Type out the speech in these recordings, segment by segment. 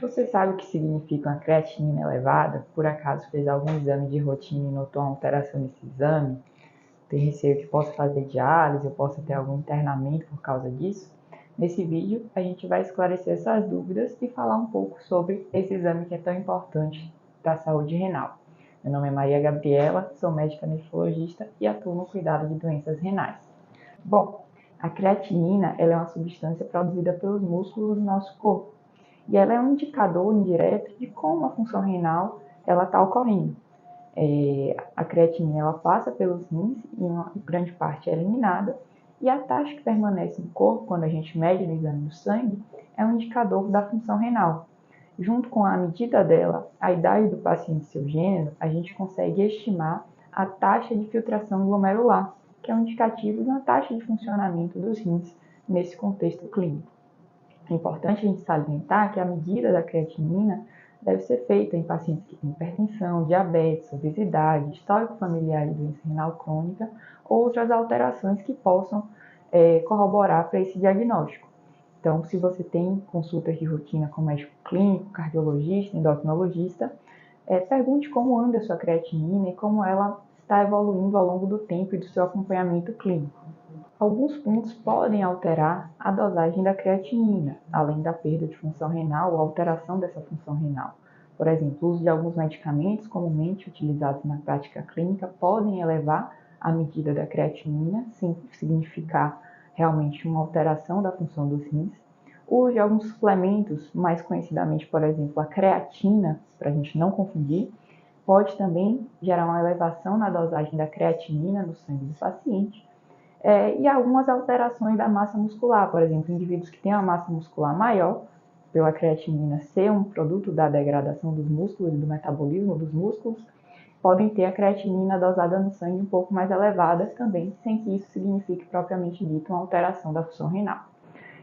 Você sabe o que significa uma creatinina elevada? Por acaso fez algum exame de rotina e notou uma alteração nesse exame? Tem receio que possa fazer diálise ou possa ter algum internamento por causa disso? Nesse vídeo, a gente vai esclarecer essas dúvidas e falar um pouco sobre esse exame que é tão importante para a saúde renal. Meu nome é Maria Gabriela, sou médica nefrologista e atuo no cuidado de doenças renais. Bom, a creatinina ela é uma substância produzida pelos músculos do nosso corpo e ela é um indicador indireto de como a função renal está ocorrendo. A creatinina ela passa pelos rins e uma grande parte é eliminada, e a taxa que permanece no corpo quando a gente mede no exame do sangue é um indicador da função renal. Junto com a medida dela, a idade do paciente e seu gênero, a gente consegue estimar a taxa de filtração glomerular, que é um indicativo de uma taxa de funcionamento dos rins nesse contexto clínico. É importante a gente salientar que a medida da creatinina deve ser feita em pacientes que têm hipertensão, diabetes, obesidade, histórico familiar de doença renal crônica ou outras alterações que possam corroborar para esse diagnóstico. Então, se você tem consultas de rotina com médico clínico, cardiologista, endocrinologista, pergunte como anda a sua creatinina e como ela está evoluindo ao longo do tempo e do seu acompanhamento clínico. Alguns pontos podem alterar a dosagem da creatinina, além da perda de função renal ou alteração dessa função renal. Por exemplo, o uso de alguns medicamentos comumente utilizados na prática clínica podem elevar a medida da creatinina, sem significar realmente uma alteração da função dos rins. O uso de alguns suplementos, mais conhecidamente, por exemplo, a creatina, para a gente não confundir, pode também gerar uma elevação na dosagem da creatinina no sangue do paciente. E algumas alterações da massa muscular, por exemplo, indivíduos que têm uma massa muscular maior, pela creatinina ser um produto da degradação dos músculos e do metabolismo dos músculos, podem ter a creatinina dosada no sangue um pouco mais elevada também, sem que isso signifique propriamente dito uma alteração da função renal.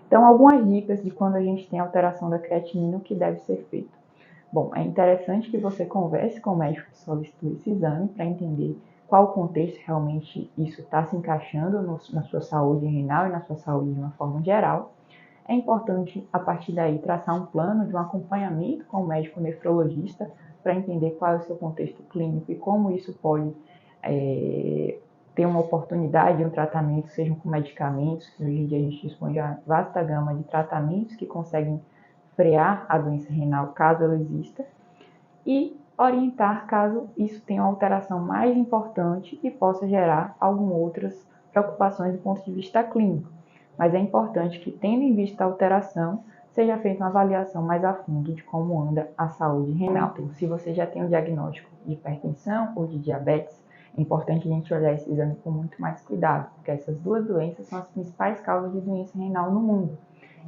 Então, algumas dicas de quando a gente tem alteração da creatinina, o que deve ser feito. Bom, é interessante que você converse com o médico que solicitou esse exame para entender qual contexto realmente isso está se encaixando na sua saúde renal e na sua saúde de uma forma geral. É importante, a partir daí, traçar um plano de um acompanhamento com o médico nefrologista para entender qual é o seu contexto clínico e como isso pode ter uma oportunidade de um tratamento, sejam com medicamentos, que hoje em dia a gente dispõe de uma vasta gama de tratamentos que conseguem frear a doença renal caso ela exista, e orientar caso isso tenha uma alteração mais importante e possa gerar algumas outras preocupações do ponto de vista clínico. Mas é importante que, tendo em vista a alteração, seja feita uma avaliação mais a fundo de como anda a saúde renal. Então, se você já tem um diagnóstico de hipertensão ou de diabetes, é importante a gente olhar esse exame com muito mais cuidado, porque essas duas doenças são as principais causas de doença renal no mundo.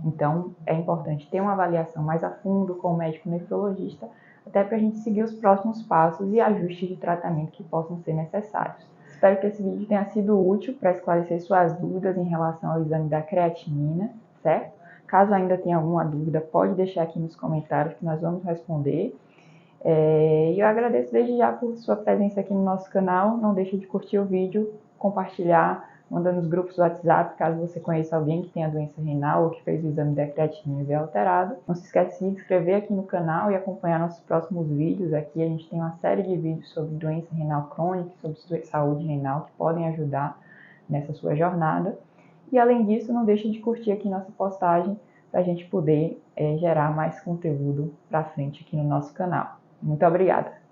Então, é importante ter uma avaliação mais a fundo com o médico nefrologista, até para a gente seguir os próximos passos e ajustes de tratamento que possam ser necessários. Espero que esse vídeo tenha sido útil para esclarecer suas dúvidas em relação ao exame da creatinina, certo? Caso ainda tenha alguma dúvida, pode deixar aqui nos comentários que nós vamos responder. E eu agradeço desde já por sua presença aqui no nosso canal. Não deixe de curtir o vídeo, compartilhar, mandando nos grupos do WhatsApp, caso você conheça alguém que tenha doença renal ou que fez o exame da creatinina e veio alterado. Não se esqueça de se inscrever aqui no canal e acompanhar nossos próximos vídeos. Aqui a gente tem uma série de vídeos sobre doença renal crônica, sobre saúde renal, que podem ajudar nessa sua jornada. E além disso, não deixe de curtir aqui nossa postagem para a gente poder gerar mais conteúdo para frente aqui no nosso canal. Muito obrigada!